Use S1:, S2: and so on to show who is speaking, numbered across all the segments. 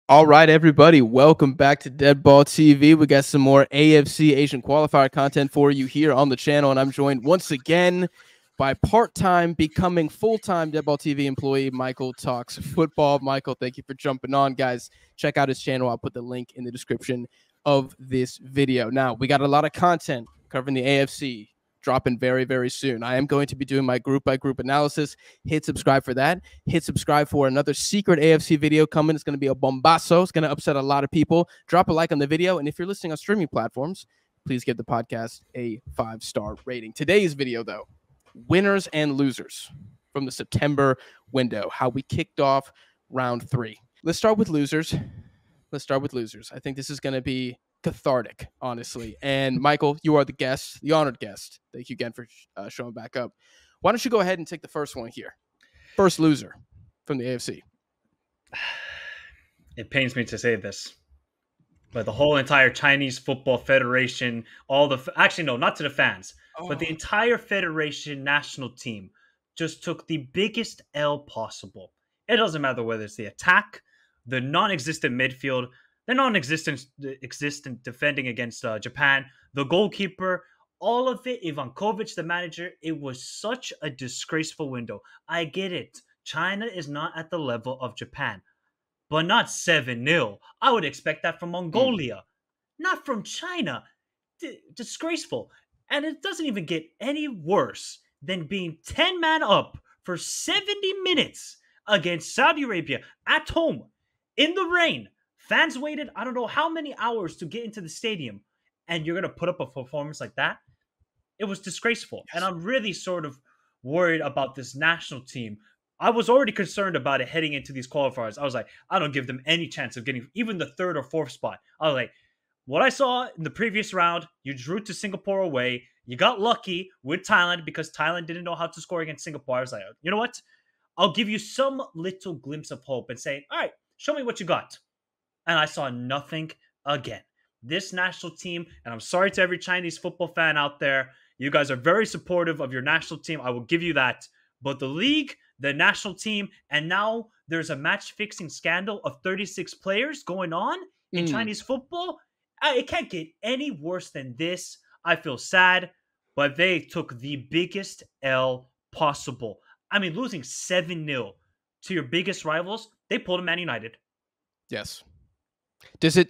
S1: All right, everybody, welcome back to Dead Ball TV. We got some more AFC Asian qualifier content for you here on the channel, and I'm joined once again by part-time, becoming full-time Dead Ball TV employee, Michael Talks Football. Michael, thank you for jumping on, guys. Check out his channel. I'll put the link in the description of this video. Now, we got a lot of content covering the AFC dropping very, very soon. I am going to be doing my group-by-group analysis. Hit subscribe for that. Hit subscribe for another secret AFC video coming. It's going to be a bombazo. It's going to upset a lot of people. Drop a like on the video. And if you're listening on streaming platforms, please give the podcast a 5-star rating. Today's video, though, winners and losers from the September window, how we kicked off round 3. Let's start with losers. I think this is going to be cathartic, honestly. And Michael, you are the guest, the honored guest. Thank you again for showing back up. Why don't you go ahead and take the first one here? First loser from the AFC.
S2: It pains me to say this, but the whole entire Chinese Football Federation, actually, no, not to the fans, but the entire Federation national team just took the biggest L possible. It doesn't matter whether it's the attack, the non-existent midfield, the non-existent defending against Japan, the goalkeeper, all of it, Ivankovic, the manager. It was such a disgraceful window. I get it. China is not at the level of Japan, but not 7-0. I would expect that from Mongolia, not from China. Disgraceful. And it doesn't even get any worse than being 10-man up for 70 minutes against Saudi Arabia at home in the rain. Fans waited, I don't know how many hours to get into the stadium, and you're going to put up a performance like that? It was disgraceful. Yes. And I'm really sort of worried about this national team. I was already concerned about it heading into these qualifiers. I was like, I don't give them any chance of getting even the 3rd or 4th spot. I was like, what I saw in the previous round, you drew to Singapore away. You got lucky with Thailand because Thailand didn't know how to score against Singapore. I was like, you know what? I'll give you some little glimpse of hope and say, all right, show me what you got. And I saw nothing again. This national team, and I'm sorry to every Chinese football fan out there, you guys are very supportive of your national team. I will give you that. But the league, the national team, and now there's a match-fixing scandal of 36 players going on in Chinese football. It can't get any worse than this. I feel sad, but they took the biggest L possible. I mean, losing 7-0 to your biggest rivals, they pulled a Man United.
S1: Yes. Does it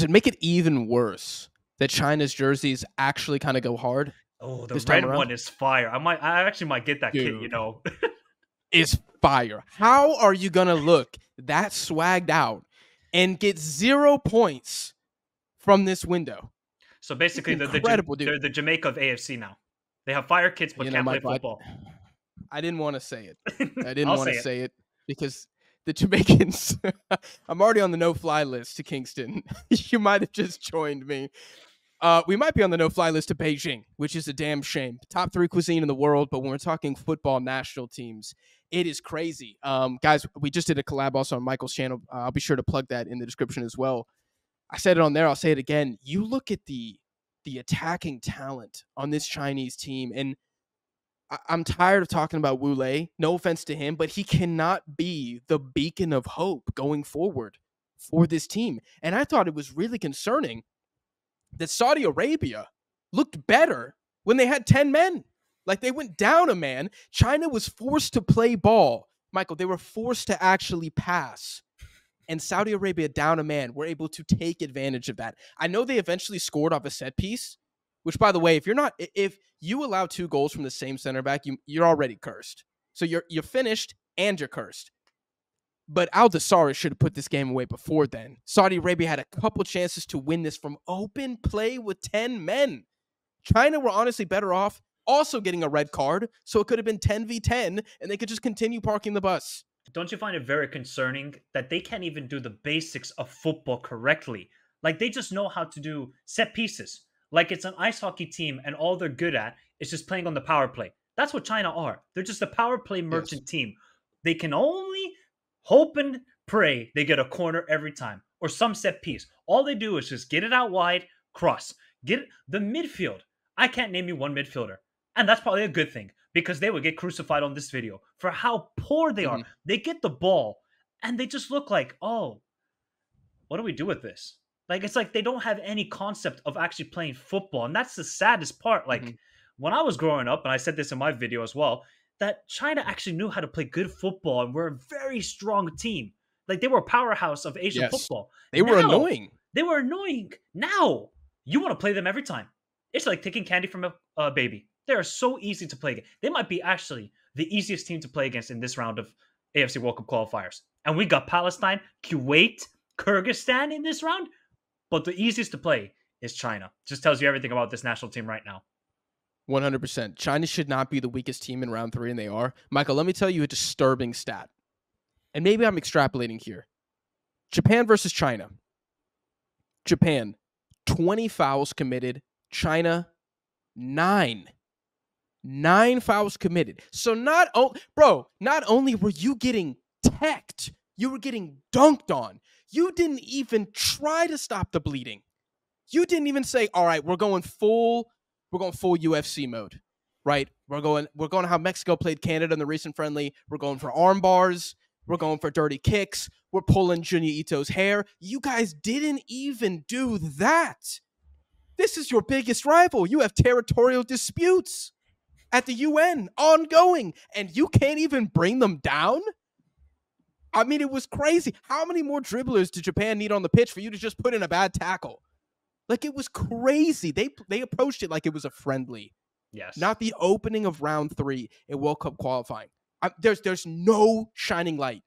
S1: make it even worse that China's jerseys actually kind of go hard?
S2: Oh, the red one is fire. I actually might get that kit, you know.
S1: Is fire. How are you going to look that swagged out and get 0 points from this window?
S2: So basically, they're the Jamaica of AFC now. They have fire kits, but can't play football.
S1: I didn't want to say it. I didn't want to say it because the Jamaicans, I'm already on the no-fly list to Kingston. You might have just joined me. We might be on the no-fly list to Beijing, which is a damn shame. Top 3 cuisine in the world, but when we're talking football national teams, it is crazy. Guys, we just did a collab also on Michael's channel. I'll be sure to plug that in the description as well. I said it on there. I'll say it again. You look at the attacking talent on this Chinese team, and I'm tired of talking about Wu Lei. No offense to him, but he cannot be the beacon of hope going forward for this team. And I thought it was really concerning that Saudi Arabia looked better when they had 10 men. Like, they went down a man. China was forced to play ball. Michael, they were forced to actually pass. And Saudi Arabia, down a man, were able to take advantage of that. I know they eventually scored off a set piece, which, by the way, if you allow 2 goals from the same center back, you're already cursed. So you're finished and you're cursed. But Al-Dassari should have put this game away before then. Saudi Arabia had a couple chances to win this from open play with 10 men. China were honestly better off also getting a red card, so it could have been 10v10, and they could just continue parking the bus.
S2: Don't you find it very concerning that they can't even do the basics of football correctly? Like, they just know how to do set pieces. Like, it's an ice hockey team, and all they're good at is just playing on the power play. That's what China are. They're just a power play merchant team. They can only hope and pray they get a corner every time, or some set piece. All they do is just get it out wide, cross. Get it, the midfield. I can't name you one midfielder. And that's probably a good thing, because they would get crucified on this video for how poor they are. They get the ball, and they just look like, oh, what do we do with this? Like, it's like they don't have any concept of actually playing football. And that's the saddest part. Like,
S1: Mhm.
S2: when I was growing up, and I said this in my video as well, that China actually knew how to play good football and we're a very strong team. Like, they were a powerhouse of Asian
S1: Yes.
S2: football.
S1: They were
S2: Now,
S1: annoying.
S2: they were annoying. Now, you want to play them every time. It's like taking candy from a baby. They are so easy to play against. They might be actually the easiest team to play against in this round of AFC World Cup qualifiers. And we got Palestine, Kuwait, Kyrgyzstan in this round. But the easiest to play is China. Just tells you everything about this national team right now.
S1: 100%. China should not be the weakest team in round 3, and they are. Michael, let me tell you a disturbing stat. And maybe I'm extrapolating here. Japan versus China. Japan, 20 fouls committed. China, 9. 9 fouls committed. So not only were you getting teched, you were getting dunked on. You didn't even try to stop the bleeding. You didn't even say, all right, we're going full UFC mode, right? We're going how Mexico played Canada in the recent friendly. We're going for arm bars. We're going for dirty kicks. We're pulling Junya Ito's hair. You guys didn't even do that. This is your biggest rival. You have territorial disputes at the UN ongoing, and you can't even bring them down? I mean, it was crazy. How many more dribblers did Japan need on the pitch for you to just put in a bad tackle? Like, it was crazy. They approached it like it was a friendly.
S2: Yes.
S1: Not the opening of round 3 in World Cup qualifying. There's no shining light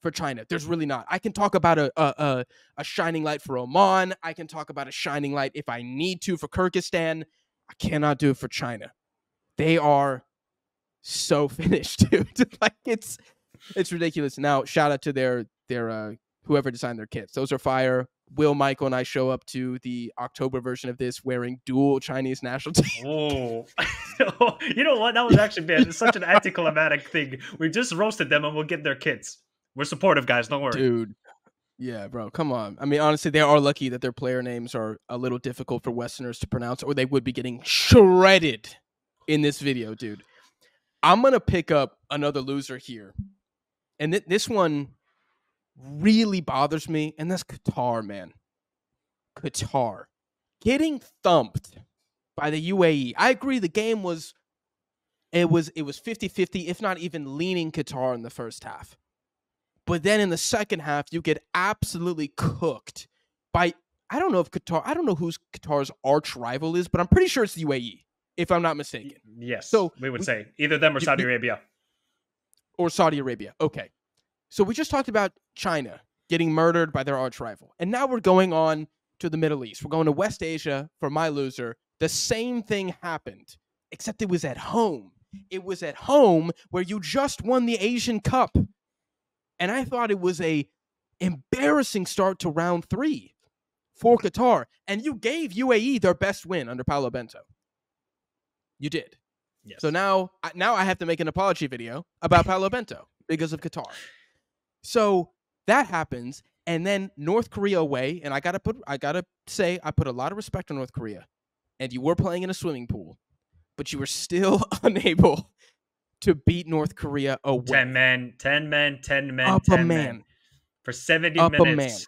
S1: for China. There's really not. I can talk about a shining light for Oman. I can talk about a shining light if I need to for Kyrgyzstan. I cannot do it for China. They are so finished, dude. Like, it's ridiculous. Now, shout out to their whoever designed their kits. Those are fire. Will, Michael, and I show up to the October version of this wearing dual Chinese national team.
S2: Oh, you know what? That was actually bad. It's such an anticlimactic thing. We just roasted them and we'll get their kits. We're supportive, guys. Don't worry.
S1: Dude. Yeah, bro. Come on. I mean, honestly, they are lucky that their player names are a little difficult for Westerners to pronounce, or they would be getting shredded in this video, dude. I'm going to pick up another loser here. And this one really bothers me, and that's Qatar, man. Qatar. Getting thumped by the UAE. I agree the game was 50-50, if not even leaning Qatar in the first half. But then in the second half, you get absolutely cooked by, I don't know who's Qatar's arch rival is, but I'm pretty sure it's the UAE, if I'm not mistaken.
S2: Yes, so we would say either them or Saudi Arabia.
S1: Or Saudi Arabia. Okay. So we just talked about China getting murdered by their arch rival. And now we're going on to the Middle East. We're going to West Asia for my loser. The same thing happened, except it was at home. It was at home where you just won the Asian Cup. And I thought it was a embarrassing start to round 3 for Qatar. And you gave UAE their best win under Paulo Bento. You did.
S2: Yes.
S1: So now I have to make an apology video about Paulo Bento because of Qatar. So that happens, and then North Korea away, and I gotta say I put a lot of respect on North Korea. And you were playing in a swimming pool, but you were still unable to beat North Korea away.
S2: 10 men, 10 men, 10 men,
S1: up
S2: 10
S1: a
S2: men.
S1: Man.
S2: For 70
S1: up
S2: minutes.
S1: A man.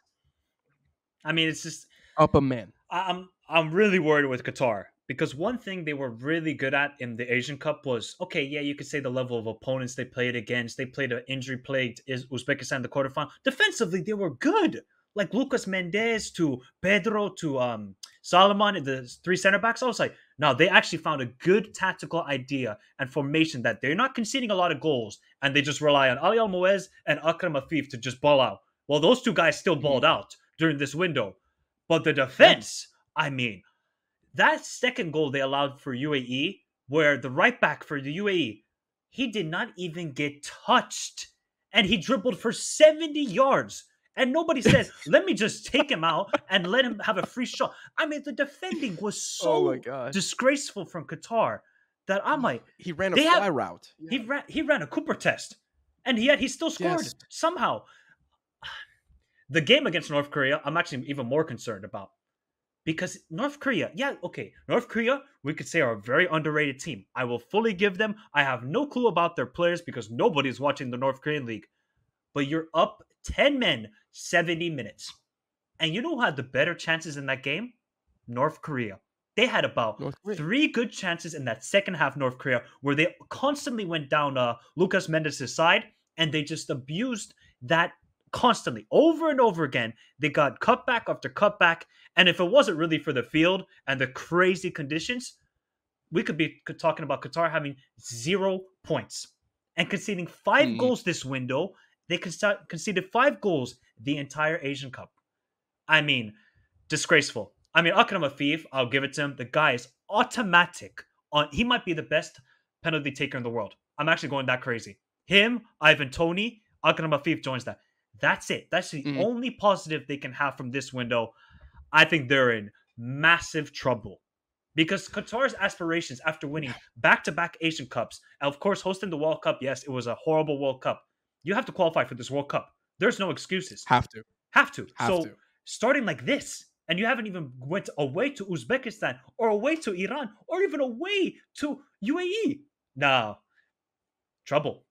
S2: I mean, it's just
S1: up a man.
S2: I'm really worried with Qatar. Because one thing they were really good at in the Asian Cup was, okay, yeah, you could say the level of opponents they played against. They played an injury-plagued Uzbekistan in the quarterfinal. Defensively, they were good. Like Lucas Mendez to Pedro to Solomon, the 3 center backs. I was like, no, they actually found a good tactical idea and formation that they're not conceding a lot of goals. And they just rely on Ali Al-Muez and Akram Afif to just ball out. Well, those two guys still balled out during this window. But the defense, I mean, that second goal they allowed for UAE, where the right back for the UAE, he did not even get touched. And he dribbled for 70 yards. And nobody says, let me just take him out and let him have a free shot. I mean, the defending was so disgraceful from Qatar that I'm like...
S1: He ran a fly route.
S2: He ran a Cooper test. And yet he still scored somehow. The game against North Korea, I'm actually even more concerned about. Because North Korea, North Korea, we could say are a very underrated team. I will fully give them. I have no clue about their players because nobody's watching the North Korean league. But you're up 10 men, 70 minutes. And you know who had the better chances in that game? North Korea. They had about
S1: North Korea.
S2: 3 good chances in that second half, North Korea, where they constantly went down Lucas Mendes' side, and they just abused that constantly, over and over again. They got cutback after cutback, and if it wasn't really for the field and the crazy conditions, we could be talking about Qatar having 0 points and conceding 5 goals this window. They conceded 5 goals the entire Asian Cup. I mean, disgraceful. I mean, Akram Afif, I'll give it to him. The guy is automatic. He might be the best penalty taker in the world. I'm actually going that crazy. Him, Ivan Toney, Akram Afif joins that. That's it. That's the only positive they can have from this window. I think they're in massive trouble. Because Qatar's aspirations after winning back-to-back Asian Cups, and of course hosting the World Cup, yes, it was a horrible World Cup. You have to qualify for this World Cup. There's no excuses.
S1: Have to.
S2: So starting like this, and you haven't even went away to Uzbekistan or away to Iran or even away to UAE. Nah, trouble.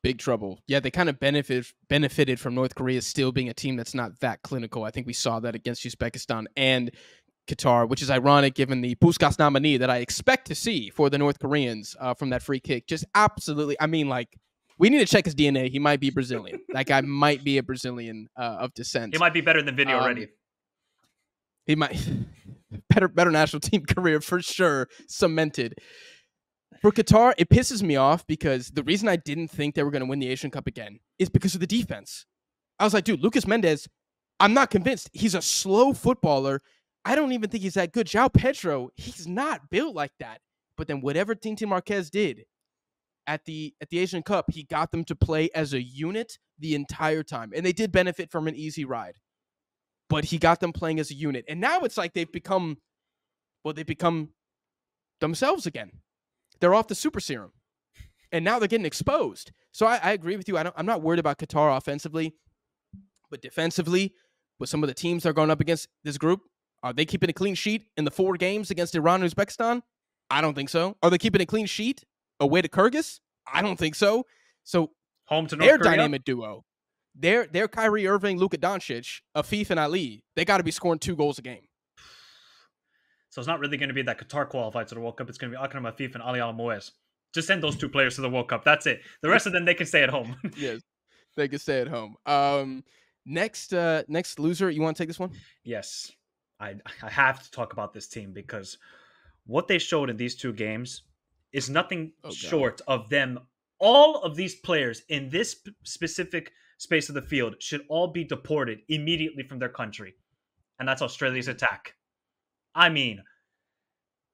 S1: Big trouble. Yeah, they kind of benefited from North Korea still being a team that's not that clinical. I think we saw that against Uzbekistan and Qatar, which is ironic given the Puskas nominee that I expect to see for the North Koreans from that free kick. Just absolutely, I mean, like, we need to check his DNA. He might be Brazilian. That guy might be a Brazilian of descent.
S2: He might be better than Vinny already.
S1: He might better national team career for sure, cemented. For Qatar, it pisses me off because the reason I didn't think they were going to win the Asian Cup again is because of the defense. I was like, dude, Lucas Mendes, I'm not convinced. He's a slow footballer. I don't even think he's that good. João Pedro, he's not built like that. But then whatever Tintin Marquez did at the Asian Cup, he got them to play as a unit the entire time. And they did benefit from an easy ride. But he got them playing as a unit. And now it's like they've become themselves again. They're off the super serum. And now they're getting exposed. So I agree with you. I'm not worried about Qatar offensively. But defensively, with some of the teams they're going up against this group, are they keeping a clean sheet in the 4 games against Iran and Uzbekistan? I don't think so. Are they keeping a clean sheet away to Kyrgyz? I don't think so. So
S2: home to North Korea?
S1: Dynamic duo. They're Kyrie Irving, Luka Doncic, Afif, and Ali. They got to be scoring 2 goals a game.
S2: So it's not really going to be that Qatar qualified to the World Cup. It's going to be Akram Afif and Ali Al-Moez. Just send those 2 players to the World Cup. That's it. The rest of them, they can stay at home.
S1: Yes, they can stay at home. Next loser, you want to take this one?
S2: Yes. I have to talk about this team because what they showed in these 2 games is nothing short of them. All of these players in this specific space of the field should all be deported immediately from their country. And that's Australia's attack. I mean,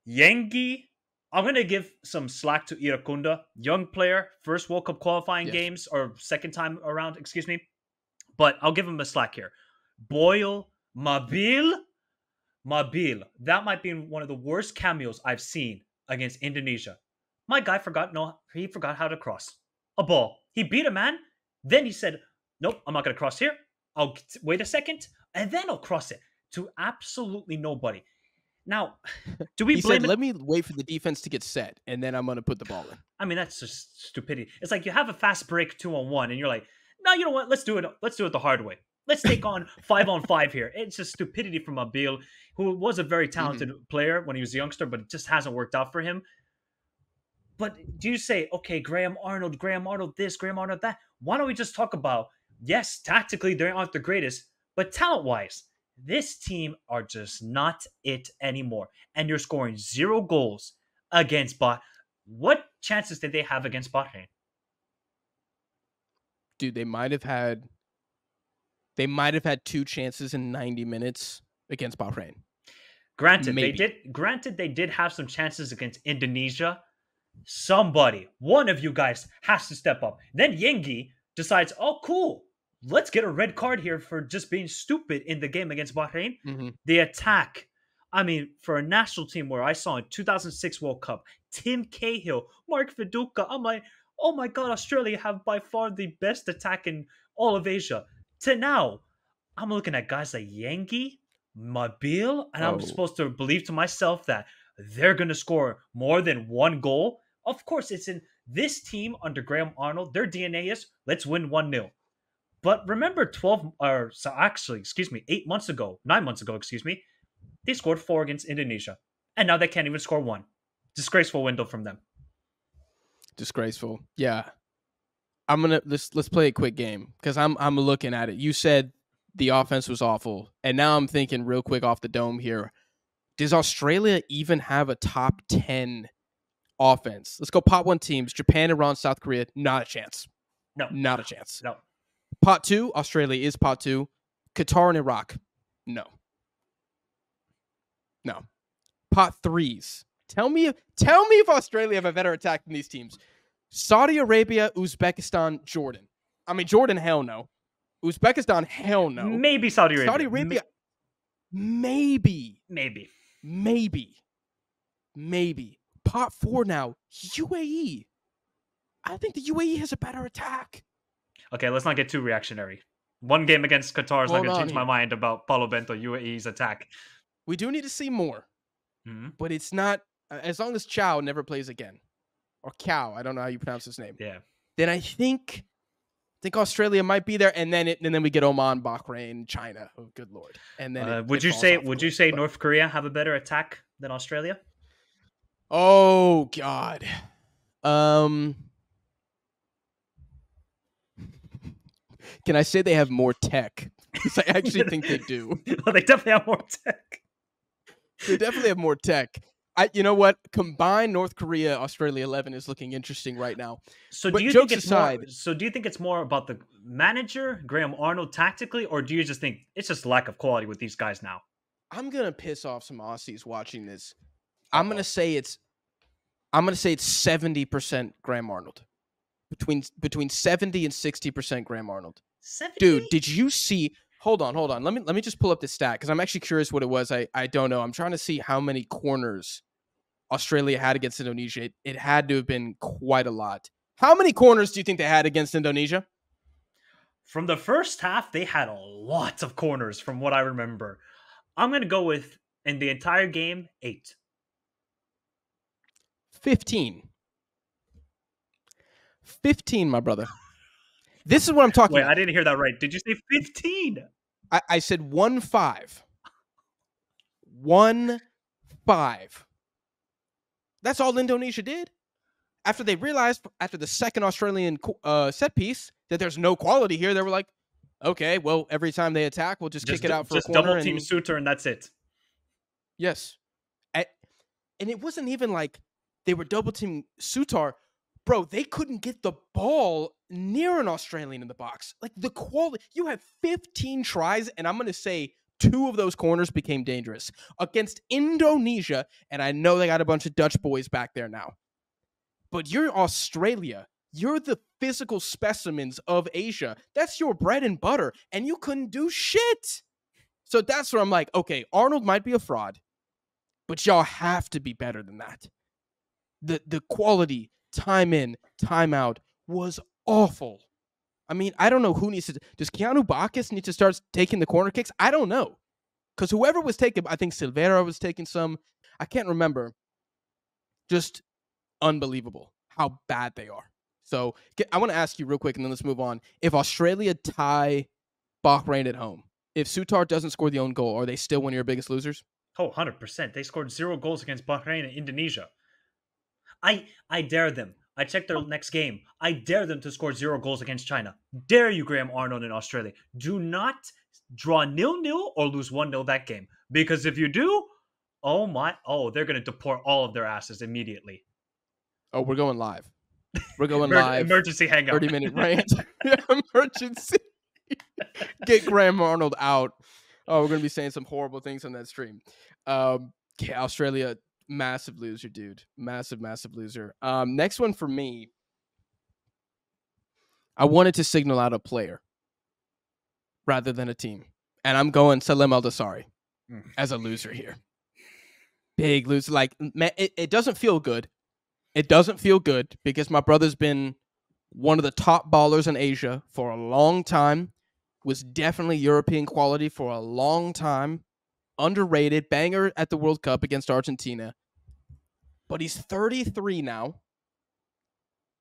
S2: Yengi, I'm going to give some slack to Irakunda. Young player, first World Cup qualifying games, or second time around, excuse me. But I'll give him a slack here. Boyle, Mabil, that might be one of the worst cameos I've seen against Indonesia. My guy forgot how to cross a ball. He beat a man. Then he said, nope, I'm not going to cross here. I'll wait a second, and then I'll cross it to absolutely nobody. Now, do we blame it?
S1: Let me wait for the defense to get set, and then I'm going to put the ball in.
S2: I mean, that's just stupidity. It's like you have a fast break 2-on-1, and you're like, no, you know what? Let's do it. Let's do it the hard way. Let's take on 5-on-5 here. It's just stupidity from Abil, who was a very talented player when he was a youngster, but it just hasn't worked out for him. But do you say, okay, Graham Arnold this, Graham Arnold that? Why don't we just talk about, yes, tactically they aren't the greatest, but talent-wise, this team are just not it anymore. And you're scoring 0 goals against Bahrain. What chances did they have against Bahrain?
S1: Dude, they might have had 2 chances in 90 minutes against Bahrain.
S2: Granted, they did have some chances against Indonesia. Somebody, one of you guys has to step up. Then Yengi decides, oh, cool. Let's get a red card here for just being stupid in the game against Bahrain. The attack. I mean, for a national team where I saw in 2006 World Cup, Tim Cahill, Mark Viduka, I'm like, oh my God, Australia have by far the best attack in all of Asia. To now, I'm looking at guys like Yengi, Mabil, and I'm supposed to believe to myself that they're going to score more than 1 goal. Of course, it's in this team under Graham Arnold. Their DNA is, let's win 1-0. But remember, 8 months ago, 9 months ago, excuse me, they scored 4 against Indonesia, and now they can't even score 1. Disgraceful window from them.
S1: Disgraceful. Yeah. Let's play a quick game because I'm looking at it. You said the offense was awful, and now I'm thinking real quick off the dome here. Does Australia even have a top 10 offense? Let's go pot 1 teams. Japan, Iran, South Korea. Not a chance.
S2: No.
S1: Not a chance.
S2: No.
S1: Pot 2, Australia is pot 2. Qatar and Iraq. No. No. Pot 3s. Tell me if Australia have a better attack than these teams. Saudi Arabia, Uzbekistan, Jordan. I mean, Jordan, hell no. Uzbekistan, hell no.
S2: Maybe Saudi Arabia.
S1: Saudi Arabia, maybe. Pot 4 now, UAE. I think the UAE has a better attack.
S2: Okay, let's not get too reactionary. One game against Qatar is not going to change my mind about Paulo Bento UAE's attack.
S1: We do need to see more. But it's not, as long as Chow never plays again. Or Cow, I don't know how you pronounce his name.
S2: Yeah.
S1: Then I think Australia might be there, and then we get Oman, Bahrain, China. Oh, good lord! And then
S2: would you say North Korea have a better attack than Australia?
S1: Oh God. Can I say they have more tech? Because I actually think they do.
S2: Well, they definitely have more tech.
S1: They definitely have more tech. You know what? Combined North Korea, Australia 11 is looking interesting right now.
S2: So do you think it's more about the manager, Graham Arnold, tactically, or do you just think it's just lack of quality with these guys now?
S1: I'm gonna piss off some Aussies watching this. I'm gonna say it's 70% Graham Arnold. Between 70 and 60% Graham Arnold.
S2: 70?
S1: Dude, did you see? Hold on. Let me just pull up the stat because I'm actually curious what it was. I don't know. I'm trying to see how many corners Australia had against Indonesia. It had to have been quite a lot. How many corners do you think they had against Indonesia?
S2: From the first half, they had a lot of corners from what I remember. I'm going to go with, in the entire game, 8.
S1: 15. 15, my brother. This is what I'm talking about.
S2: Wait, I didn't hear that right. Did you say 15?
S1: I said 1-5. 1-5. That's all Indonesia did. After they realized, after the second Australian set piece, that there's no quality here, they were like, okay, well, every time they attack, we'll just kick it out for a corner.
S2: Just double team Suter and that's it.
S1: Yes. And it wasn't even like they were double team Suter. Bro, they couldn't get the ball near an Australian in the box. Like the quality, you had 15 tries, and I'm going to say 2 of those corners became dangerous against Indonesia. And I know they got a bunch of Dutch boys back there now. But you're Australia. You're the physical specimens of Asia. That's your bread and butter. And you couldn't do shit. So that's where I'm like, okay, Arnold might be a fraud, but y'all have to be better than that. The quality, time in, time out, was awful. I mean, I don't know who needs to. Does Keanu Bacchus need to start taking the corner kicks? I don't know. Because whoever was taking, I think Silveira was taking some. I can't remember. Just unbelievable how bad they are. So I want to ask you real quick, and then let's move on. If Australia tie Bahrain at home, if Sutar doesn't score the own goal, are they still one of your biggest losers?
S2: Oh, 100%. They scored 0 goals against Bahrain and Indonesia. I dare them. I checked their next game. I dare them to score 0 goals against China. Dare you, Graham Arnold in Australia. Do not draw 0-0 or lose 1-0 that game. Because if you do, they're going to deport all of their asses immediately.
S1: Oh, we're going live. We're going live.
S2: Emergency hangout.
S1: 30-minute rant. Emergency. Get Graham Arnold out. Oh, we're going to be saying some horrible things on that stream. Australia, massive loser, dude. Massive loser. Next one for me. I wanted to signal out a player rather than a team. And I'm going Salem Al-Dasari as a loser here. Big loser. Like, man, it doesn't feel good. It doesn't feel good because my brother's been one of the top ballers in Asia for a long time. Was definitely European quality for a long time. Underrated. Banger at the World Cup against Argentina. But he's 33 now.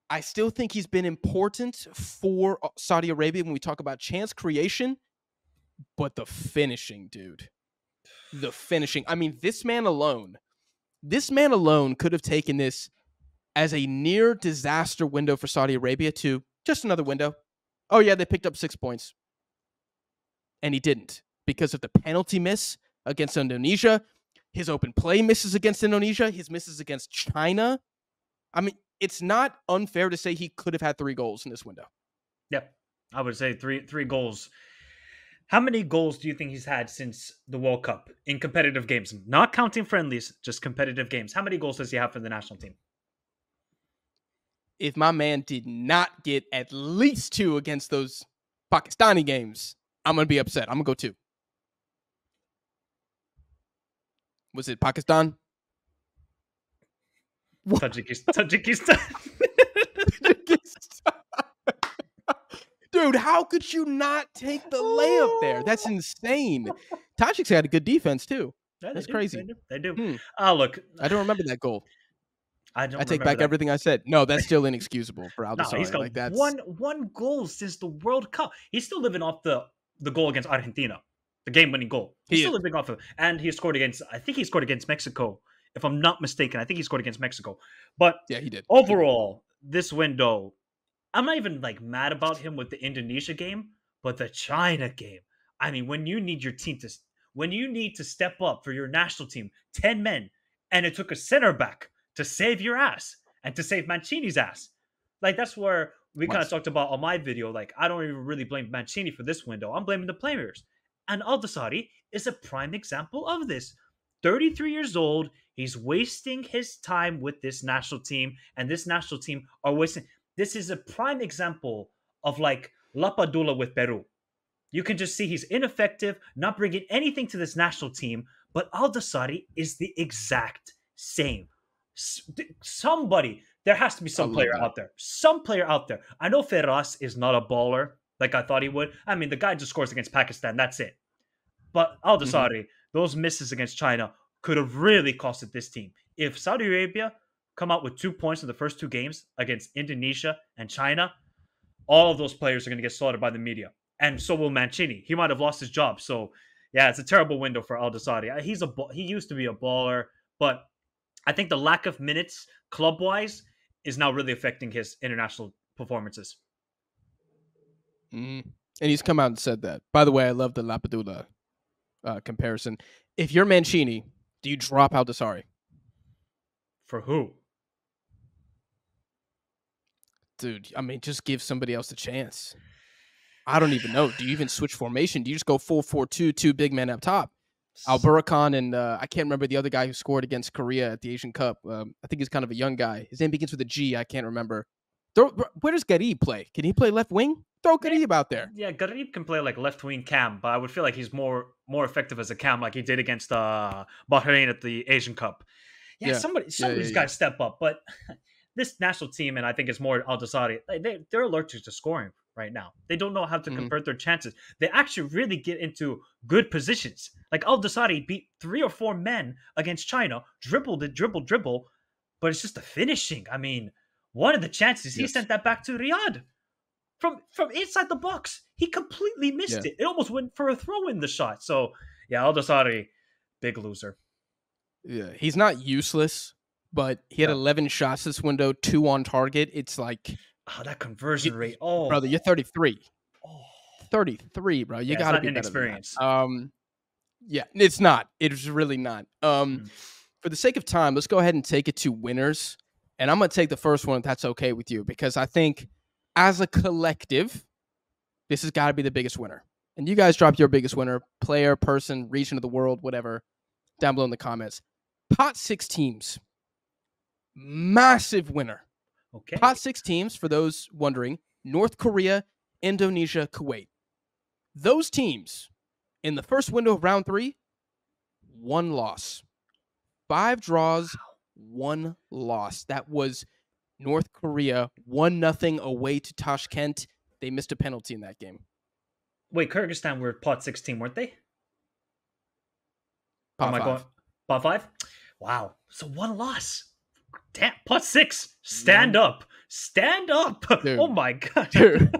S1: I still think he's been important for Saudi Arabia when we talk about chance creation, but the finishing, dude. The finishing. I mean, this man alone could have taken this as a near disaster window for Saudi Arabia to just another window. Oh, yeah, they picked up 6 points. And he didn't because of the penalty miss against Indonesia, his open play misses against Indonesia, his misses against China. I mean, it's not unfair to say he could have had 3 goals in this window.
S2: Yep. I would say three goals. How many goals do you think he's had since the World Cup in competitive games? Not counting friendlies, just competitive games. How many goals does he have for the national team?
S1: If my man did not get at least 2 against those Pakistani games, I'm going to be upset. I'm going to go 2. Was it Pakistan?
S2: Tajikistan.
S1: Dude, how could you not take the layup there? That's insane. Tajiks had a good defense, too.
S2: Yeah,
S1: that's crazy.
S2: They do. Look.
S1: I don't remember that goal. I take back
S2: that.
S1: everything I said. No, that's still inexcusable for Al Dasari.
S2: No, he's got one goal since the World Cup. He's still living off the goal against Argentina, the game-winning goal. He's still living off of, and he scored against. I think he scored against Mexico, if I'm not mistaken. I think he scored against Mexico. But
S1: yeah, he did.
S2: Overall, this window, I'm not even like mad about him with the Indonesia game, but the China game. I mean, when you need to step up for your national team, 10 men, and it took a center back to save your ass and to save Mancini's ass. Like, that's where we kind of talked about on my video. Like, I don't even really blame Mancini for this window. I'm blaming the players. And Al Dasari is a prime example of this. 33 years old. He's wasting his time with this national team, and this national team are wasting. This is a prime example of like Lapadula with Peru. You can just see he's ineffective, not bringing anything to this national team. But Al Dasari is the exact same. Somebody, there has to be some player out there. Some player out there. I know Ferraz is not a baller like I thought he would. I mean, the guy just scores against Pakistan. That's it. But Al Dasari, those misses against China could have really costed this team. If Saudi Arabia come out with 2 points in the first 2 games against Indonesia and China, all of those players are going to get slaughtered by the media. And so will Mancini. He might have lost his job. So, yeah, it's a terrible window for Al Dasari. He used to be a baller, but I think the lack of minutes club-wise is now really affecting his international performances.
S1: And he's come out and said that. By the way, I love the Lapadula comparison. If you're Mancini, do you drop Al Dasari?
S2: For who?
S1: Dude, I mean, just give somebody else a chance. I don't even know. Do you even switch formation? Do you just go 4-4-2, 2 big men up top? Al Burakan and I can't remember the other guy who scored against Korea at the Asian Cup. I think he's kind of a young guy. His name begins with a G. I can't remember. Where does Garib play? Can he play left wing? Throw Garib out there.
S2: Yeah, Garib can play like left wing cam, but I would feel like he's more effective as a cam, like he did against Bahrain at the Asian Cup. Somebody's got to step up. But this national team, and I think it's more Al Dasari, they're allergic to scoring right now. They don't know how to convert their chances. They actually really get into good positions. Like Al Dasari beat 3 or 4 men against China, dribble, but it's just the finishing. I mean, one of the chances, he sent that back to Riyadh from inside the box. He completely missed it. It almost went for a throw in the shot. So, yeah, Al Dasari, big loser.
S1: Yeah, he's not useless, but he had 11 shots this window, 2 on target. It's like...
S2: Oh, that conversion rate. Oh,
S1: brother, you're 33. 33, bro. You got to be better than that. Yeah, it's not. It's really not. For the sake of time, let's go ahead and take it to winners. And I'm going to take the first one if that's okay with you, because I think as a collective, this has got to be the biggest winner. And you guys drop your biggest winner, player, person, region of the world, whatever, down below in the comments. Pot 6 teams. Massive winner.
S2: Okay.
S1: Pot 6 teams, for those wondering, North Korea, Indonesia, Kuwait. Those teams, in the first window of round 3, 1 loss. 5 draws, 1 loss. That was North Korea 1-0 away to Tashkent. They missed a penalty in that game.
S2: Wait, Kyrgyzstan were pot 6 team, weren't they?
S1: Pot 5.
S2: Pot 5? Wow. So 1 loss. Damn, pot 6. Stand up. Stand up.
S1: Dude.
S2: Oh my god.
S1: Dude.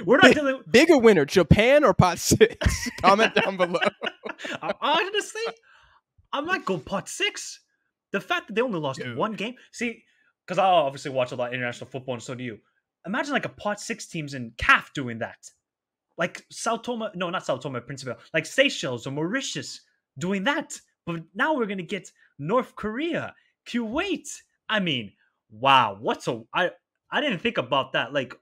S2: We're not dealing
S1: bigger winner, Japan or pot 6? Comment down below.
S2: Honestly, I might go pot 6. The fact that they only lost one game. See, because I obviously watch a lot of international football, and so do you. Imagine like a pot 6 teams in CAF doing that. Like Sao Tome, no, not Sao Tome, Principe, like Seychelles or Mauritius doing that. But now we're going to get North Korea, Kuwait. I mean, wow. I didn't think about that. Like,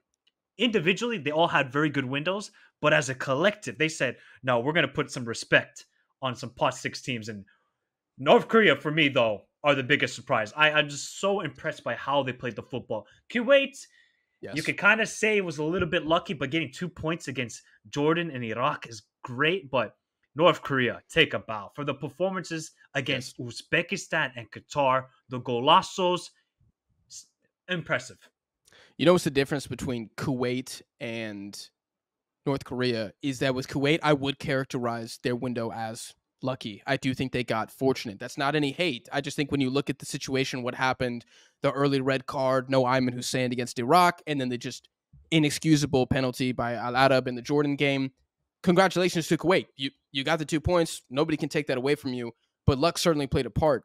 S2: individually, they all had very good windows. But as a collective, they said, no, we're going to put some respect on some pot 6 teams. And North Korea, for me, though, are the biggest surprise. I'm just so impressed by how they played the football. Kuwait, you could kind of say it was a little bit lucky, but getting 2 points against Jordan and Iraq is great. But North Korea, take a bow. For the performances against Uzbekistan and Qatar, the golazos, impressive.
S1: You know what's the difference between Kuwait and North Korea is that with Kuwait, I would characterize their window as lucky. I do think they got fortunate. That's not any hate. I just think when you look at the situation, what happened, the early red card, no Ayman Hussein against Iraq, and then the just inexcusable penalty by Al Arab in the Jordan game. Congratulations to Kuwait. You got the 2 points. Nobody can take that away from you, but luck certainly played a part.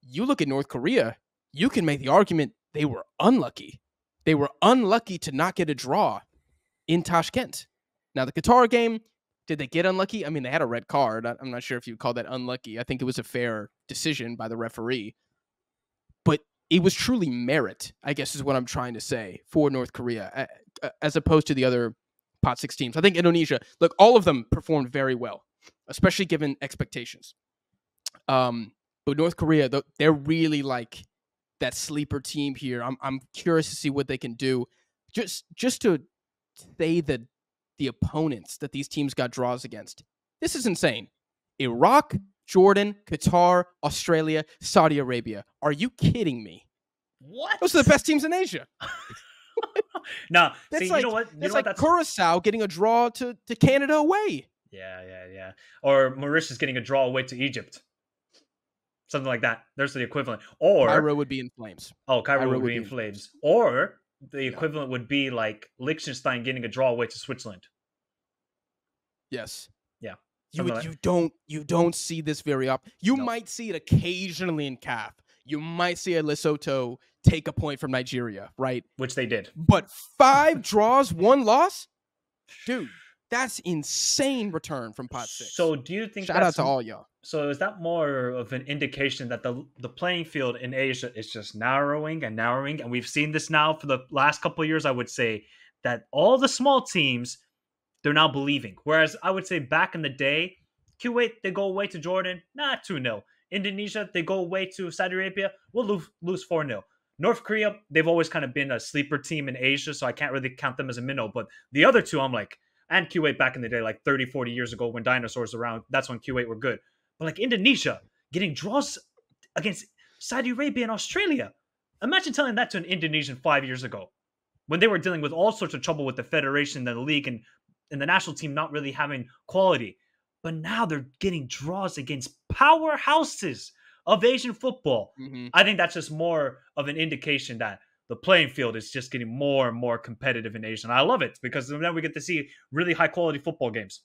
S1: You look at North Korea, you can make the argument they were unlucky. They were unlucky to not get a draw in Tashkent. Now, the Qatar game, did they get unlucky? I mean, they had a red card. I'm not sure if you would call that unlucky. I think it was a fair decision by the referee. But it was truly merit, I guess is what I'm trying to say, for North Korea, as opposed to the other pot 6 teams. I think Indonesia, look, all of them performed very well, especially given expectations. But North Korea, they're really like that sleeper team here. I'm curious to see what they can do. Just to say that the opponents that these teams got draws against. This is insane. Iraq, Jordan, Qatar, Australia, Saudi Arabia. Are you kidding me?
S2: What?
S1: Those are the best teams in Asia.
S2: No, see, you know what?
S1: That's like Curacao getting a draw to Canada away.
S2: Yeah. Or Mauritius getting a draw away to Egypt. Something like that. There's the equivalent. Or
S1: Cairo would be in flames.
S2: Oh, Cairo would be in flames. Or the equivalent would be like Liechtenstein getting a draw away to Switzerland.
S1: Yes.
S2: Yeah.
S1: You don't see this very often. You might see it occasionally in CAF. You might see a Lesotho take a point from Nigeria, right?
S2: Which they did.
S1: But 5 draws, 1 loss? Dude, that's insane return from pot 6.
S2: So do you think
S1: shout out to all y'all.
S2: So is that more of an indication that the playing field in Asia is just narrowing and narrowing? And we've seen this now for the last couple of years, I would say, that all the small teams, they're now believing. Whereas I would say back in the day, Kuwait, they go away to Jordan, 2-0. Indonesia, they go away to Saudi Arabia, we'll lose 4-0. North Korea, they've always kind of been a sleeper team in Asia, so I can't really count them as a minnow. But the other two, I'm like, and Kuwait back in the day, like 30, 40 years ago when dinosaurs were around, that's when Kuwait were good. But like Indonesia, getting draws against Saudi Arabia and Australia. Imagine telling that to an Indonesian 5 years ago when they were dealing with all sorts of trouble with the federation and the league and the national team not really having quality. But now they're getting draws against powerhouses of Asian football. Mm-hmm. I think that's just more of an indication that the playing field is just getting more and more competitive in Asia. And I love it because then we get to see really high quality football games.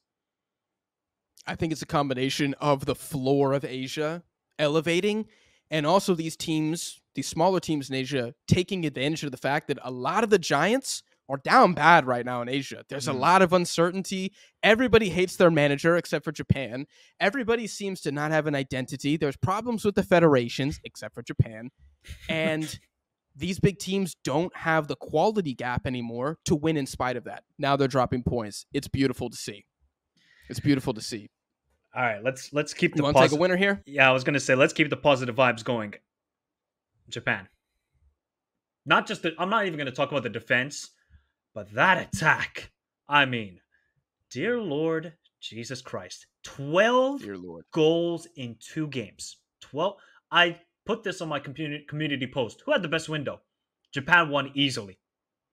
S1: I think it's a combination of the floor of Asia elevating and also these teams, these smaller teams in Asia, taking advantage of the fact that a lot of the giants are down bad right now in Asia. There's a lot of uncertainty. Everybody hates their manager except for Japan. Everybody seems to not have an identity. There's problems with the federations except for Japan. And these big teams don't have the quality gap anymore to win in spite of that. Now they're dropping points. It's beautiful to see. It's beautiful to see.
S2: All right, let's keep the
S1: you want to take a winner here?
S2: Yeah, I was going to say let's keep the positive vibes going. Japan. I'm not even going to talk about the defense, but that attack. I mean, dear Lord Jesus Christ. 12 goals in 2 games. 12. I put this on my community post. Who had the best window? Japan won easily.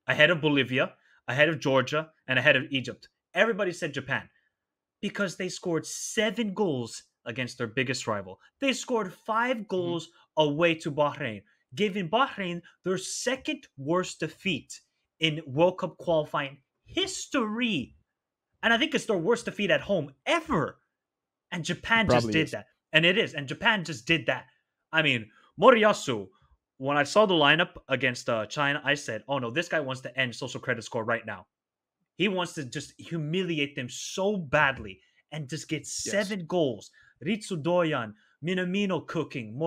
S2: Ahead of Bolivia, ahead of Georgia, and ahead of Egypt. Everybody said Japan. Because they scored 7 goals against their biggest rival. They scored 5 goals away to Bahrain. giving Bahrain their second worst defeat in World Cup qualifying history. And I think it's their worst defeat at home ever. And Japan just
S1: Probably
S2: did
S1: is.
S2: that. And it is. And Japan just did that. I mean, Moriyasu, when I saw the lineup against China, I said, oh no, this guy wants to end social credit score right now. He wants to just humiliate them so badly and just get
S1: Yes.
S2: 7 goals. Ritsu Doyan, Minamino cooking,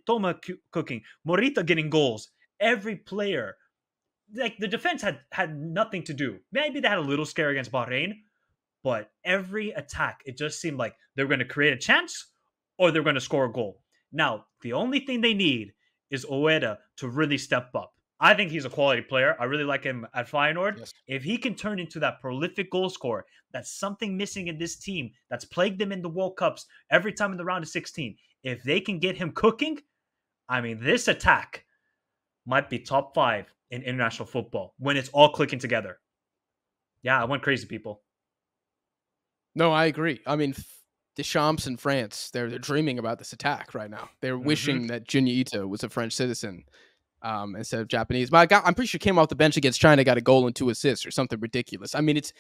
S2: Toma cooking, Morita getting goals. Every player, like the defense had nothing to do. Maybe they had a little scare against Bahrain, but every attack, it just seemed like they were going to create a chance or they're going to score a goal. Now, the only thing they need is Ueda to really step up. I think he's a quality player. I really like him at Feyenoord.
S1: Yes.
S2: If he can turn into that prolific goal scorer, that's something missing in this team that's plagued them in the World Cups every time in the round of 16. If they can get him cooking, I mean, this attack might be top 5 in international football when it's all clicking together. Yeah, I went crazy, people.
S1: No, I agree. I mean, Deschamps in France, they're dreaming about this attack right now. They're wishing that Junya Ito was a French citizen instead of Japanese. But I'm pretty sure came off the bench against China, got a goal and 2 assists or something ridiculous. I mean, it's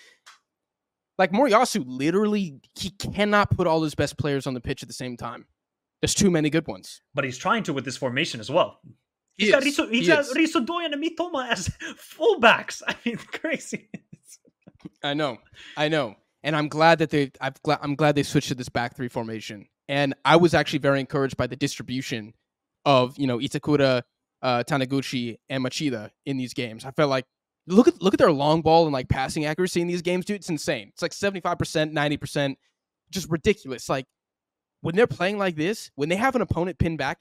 S1: like Moriyasu literally, he cannot put all his best players on the pitch at the same time. There's too many good ones.
S2: But he's trying to with this formation as well. He's
S1: He
S2: got
S1: is.
S2: Riso Doyan and Mitoma as fullbacks. I mean, crazy.
S1: I know. And I'm glad that I'm glad they switched to this back 3 formation. And I was actually very encouraged by the distribution of, Itakura, Taniguchi, and Machida in these games. I felt like look at their long ball and like passing accuracy in these games, dude. It's insane. It's like 75%, 90%, just ridiculous. Like when they're playing like this, when they have an opponent pinned back,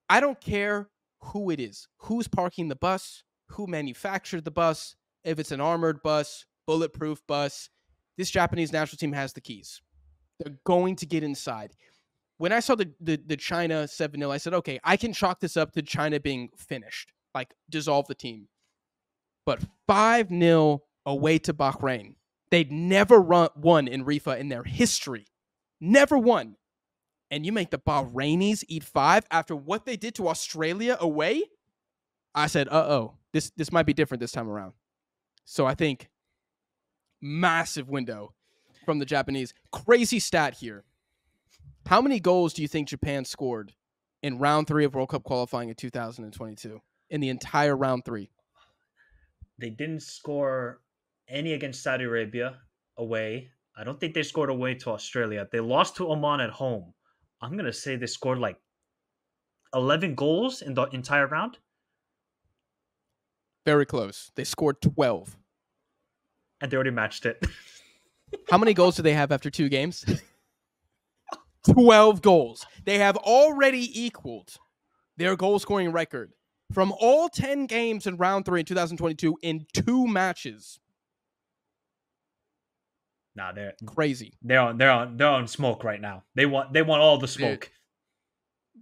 S1: I don't care who it is, who's parking the bus, who manufactured the bus, if it's an armored bus, bulletproof bus. This Japanese national team has the keys. They're going to get inside. When I saw the China 7-0, I said, okay, I can chalk this up to China being finished, like dissolve the team. But 5-0 away to Bahrain. They'd never won in Rifa in their history. Never won. And you make the Bahrainis eat 5 after what they did to Australia away? I said, this might be different this time around. So I think massive window from the Japanese. Crazy stat here. How many goals do you think Japan scored in round 3 of World Cup qualifying in 2022? In the entire round 3?
S2: They didn't score any against Saudi Arabia away. I don't think they scored away to Australia. They lost to Oman at home. I'm going to say they scored like 11 goals in the entire round.
S1: Very close. They scored 12.
S2: And they already matched it.
S1: How many goals do they have after 2 games? 12 goals. They have already equaled their goal scoring record from all 10 games in round 3 in 2022 in 2 matches.
S2: Nah, they're
S1: crazy.
S2: They're on smoke right now. They want all the smoke.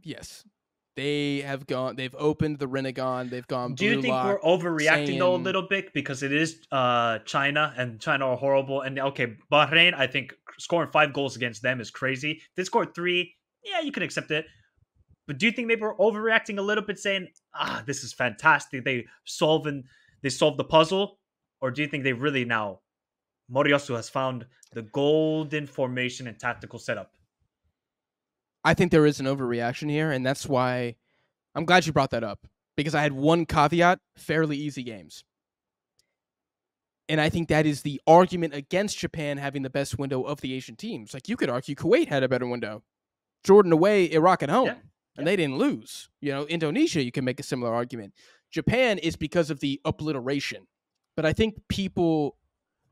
S1: Yes. They've opened the Renegon. They've gone
S2: Do you think we're overreacting though a little bit because it is China and China are horrible? And okay, Bahrain, I think scoring 5 goals against them is crazy. If they scored 3, yeah, you could accept it. But do you think maybe we're overreacting a little bit, saying, this is fantastic, they solved the puzzle? Or do you think they really now Moriyasu has found the golden formation and tactical setup?
S1: I think there is an overreaction here, and that's why I'm glad you brought that up, because I had one caveat: fairly easy games. And I think that is the argument against Japan having the best window of the Asian teams. Like, you could argue Kuwait had a better window. Jordan away, Iraq at home. Yeah. And they didn't lose. Indonesia, you can make a similar argument. Japan is because of the obliteration. But I think people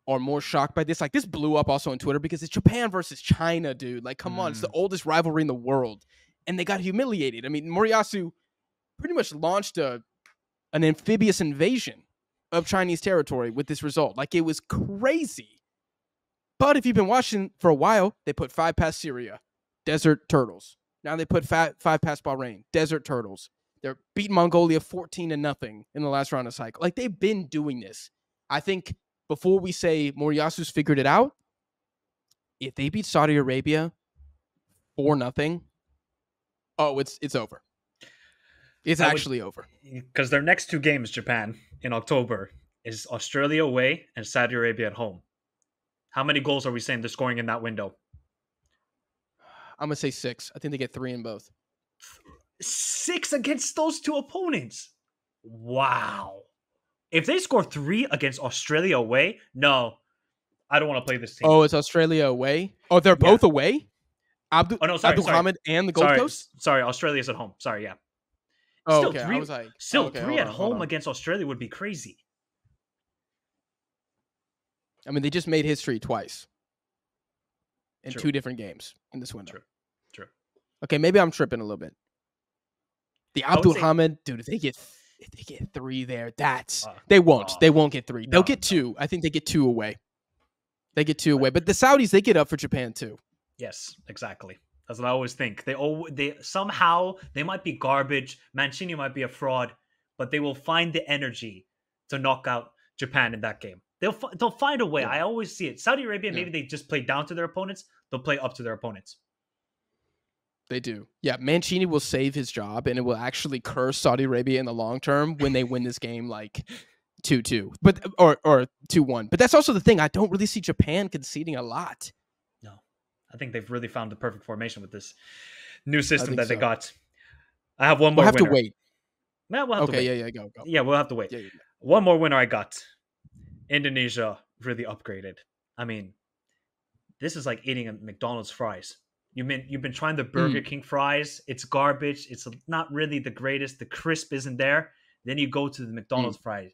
S1: are more shocked by this. Like, this blew up also on Twitter because it's Japan versus China, dude. Like, come on. It's the oldest rivalry in the world. And they got humiliated. I mean, Moriyasu pretty much launched an amphibious invasion of Chinese territory with this result. Like, it was crazy. But if you've been watching for a while, they put 5 past Syria, Desert Turtles. Now they put 5 past Bahrain, Desert Turtles. They're beating Mongolia 14-0 in the last round of cycle. Like, they've been doing this. I think before we say Moriyasu's figured it out, if they beat Saudi Arabia 4-0, it's over. It's actually over.
S2: Because their next 2 games, Japan, in October, is Australia away and Saudi Arabia at home. How many goals are we saying they're scoring in that window?
S1: I'm going to say 6. I think they get 3 in both.
S2: 6 against those 2 opponents. Wow. If they score 3 against Australia away, no, I don't want to play this team.
S1: Oh, it's Australia away? Oh, they're both away? Abdul Hamid and the Gold Coast?
S2: Sorry, Australia's at home. Sorry, yeah.
S1: Oh, still, okay. I was like,
S2: three at home against Australia would be crazy.
S1: I mean, they just made history twice in 2 different games in this window.
S2: True.
S1: Okay, maybe I'm tripping a little bit. The Abdul Hamid, dude, if they get 3 there, they won't. They won't get 3. They'll get 2. I think they get 2 away. They get 2 away. But the Saudis, they get up for Japan too.
S2: Yes, exactly. That's what I always think. They somehow they might be garbage. Mancini might be a fraud, but they will find the energy to knock out Japan in that game. They'll find a way. Yeah. I always see it. Saudi Arabia, maybe they just play down to their opponents. They'll play up to their opponents.
S1: They do. Yeah, Mancini will save his job, and it will actually curse Saudi Arabia in the long term when they win this game like 2-2, but or 2-1. But that's also the thing. I don't really see Japan conceding a lot.
S2: No, I think they've really found the perfect formation with this new system that they got. I have one more.
S1: We'll have
S2: winner.
S1: to wait.
S2: Yeah, we'll have to wait.
S1: Yeah, go.
S2: Yeah, we'll have to wait.
S1: Yeah.
S2: One more winner I got. Indonesia really upgraded. I mean, this is like eating a McDonald's fries. You've been trying the Burger King fries. It's garbage. It's not really the greatest. The crisp isn't there. Then you go to the McDonald's fries.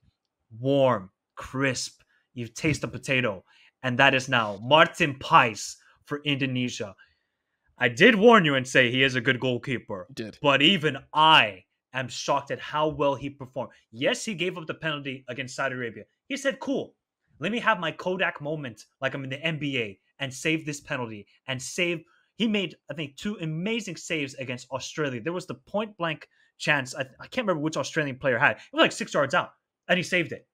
S2: Warm, crisp. You taste the potato. And that is now Martin Pais for Indonesia. I did warn you and say he is a good goalkeeper. But even I am shocked at how well he performed. Yes, he gave up the penalty against Saudi Arabia. He said, cool, let me have my Kodak moment like I'm in the NBA and save this penalty and save. He made, I think, 2 amazing saves against Australia. There was the point blank chance. I can't remember which Australian player had. It was like 6 yards out and he saved it.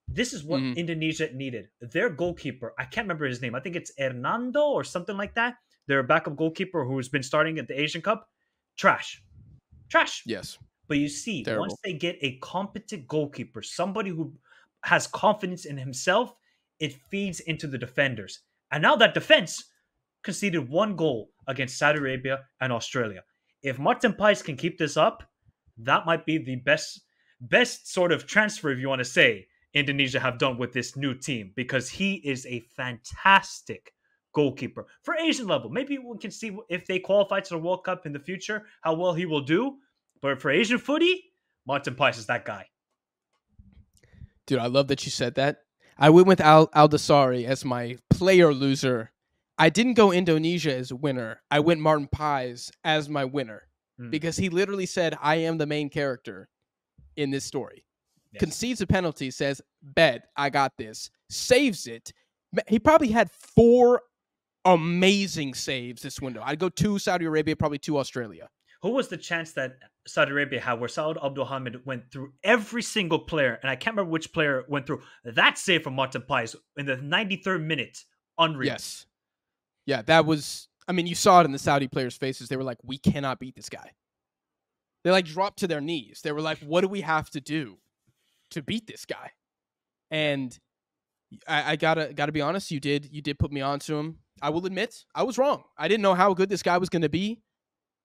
S2: This is what Indonesia needed. Their goalkeeper, I can't remember his name. I think it's Hernando or something like that. Their backup goalkeeper who's been starting at the Asian Cup. Trash.
S1: Yes.
S2: But you see, once they get a competent goalkeeper, somebody who has confidence in himself, it feeds into the defenders. And now that defense conceded 1 goal against Saudi Arabia and Australia. If Martin Pais can keep this up, that might be the best sort of transfer, if you want to say, Indonesia have done with this new team, because he is a fantastic goalkeeper. For Asian level, maybe we can see if they qualify to the World Cup in the future, how well he will do. But for Asian footy, Martin Pais is that guy.
S1: Dude, I love that you said that. I went with Aldasari as my player loser. I didn't go Indonesia as a winner. I went Martin Pais as my winner because he literally said, I am the main character in this story. Yes. Concedes a penalty, says, bet, I got this. Saves it. He probably had 4 amazing saves this window. I'd go 2 Saudi Arabia, probably 2 Australia.
S2: Who was the chance that Saudi Arabia had where Saud Abdul Hamid went through every single player, and I can't remember which player went through that save from Martin Pais in the 93rd minute? Unreal.
S1: Yes. Yeah, that was, I mean, you saw it in the Saudi players' faces. They were like, we cannot beat this guy. They like dropped to their knees. They were like, what do we have to do to beat this guy? And I gotta be honest, you did put me onto him. I will admit, I was wrong. I didn't know how good this guy was going to be.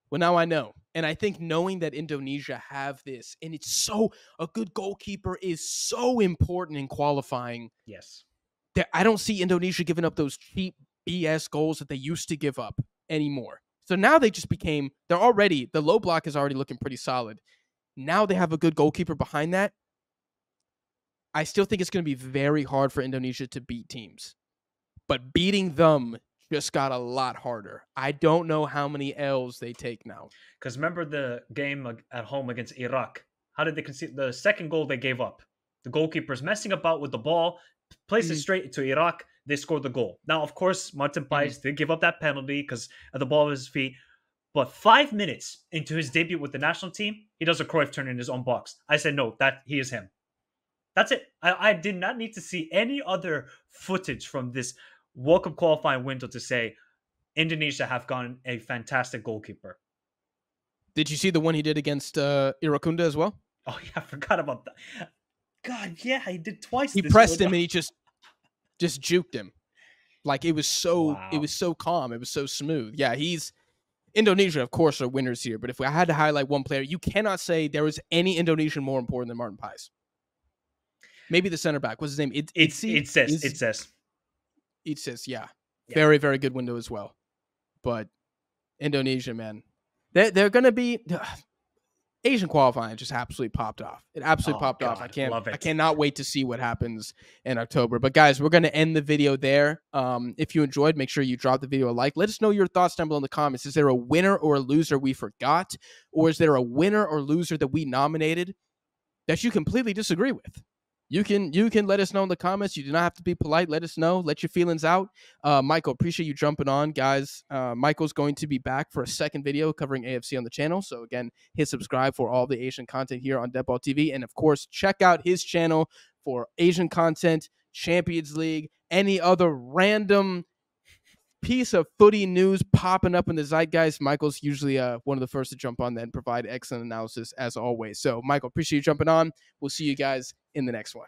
S1: Well, now I know. And I think knowing that Indonesia have this, and it's a good goalkeeper is so important in qualifying.
S2: Yes.
S1: That I don't see Indonesia giving up those cheap BS goals that they used to give up anymore. So now they just the low block is already looking pretty solid. Now they have a good goalkeeper behind that. I still think it's going to be very hard for Indonesia to beat teams. But beating them just got a lot harder. I don't know how many L's they take now.
S2: Because remember the game at home against Iraq? How did they concede the second goal they gave up? The goalkeeper's messing about with the ball, placed it straight to Iraq. They scored the goal. Now, of course, Martin Pais did give up that penalty because of the ball at his feet. But 5 minutes into his debut with the national team, he does a Cruyff turn in his own box. I said, no, that he is him. That's it. I did not need to see any other footage from this World Cup qualifying window to say Indonesia have gotten a fantastic goalkeeper.
S1: Did you see the one he did against Irakunda as well?
S2: Oh yeah, I forgot about that. God, yeah, he did twice
S1: He
S2: this
S1: pressed
S2: year.
S1: him and he just juked him. Like it was so
S2: Wow.
S1: calm. It was so smooth. Yeah, Indonesia, of course, are winners here. But if I had to highlight one player, you cannot say there was any Indonesian more important than Martin Pais. Maybe the center back. What's his name?
S2: It says.
S1: Yeah.
S2: Yeah.
S1: Very, very good window as well. But Indonesia, man. They're going to be... Asian qualifying just absolutely popped off. It absolutely popped off. I cannot wait to see what happens in October. But guys, we're going to end the video there. If you enjoyed, make sure you drop the video a like. Let us know your thoughts down below in the comments. Is there a winner or a loser we forgot? Or is there a winner or loser that we nominated that you completely disagree with? You can let us know in the comments. You do not have to be polite. Let us know. Let your feelings out. Michael, appreciate you jumping on, guys. Michael's going to be back for a second video covering AFC on the channel. So again, hit subscribe for all the Asian content here on Deadball TV. And of course, check out his channel for Asian content, Champions League, any other random piece of footy news popping up in the zeitgeist. Michael's usually one of the first to jump on that and provide excellent analysis as always. So Michael, appreciate you jumping on. We'll see you guys in the next one.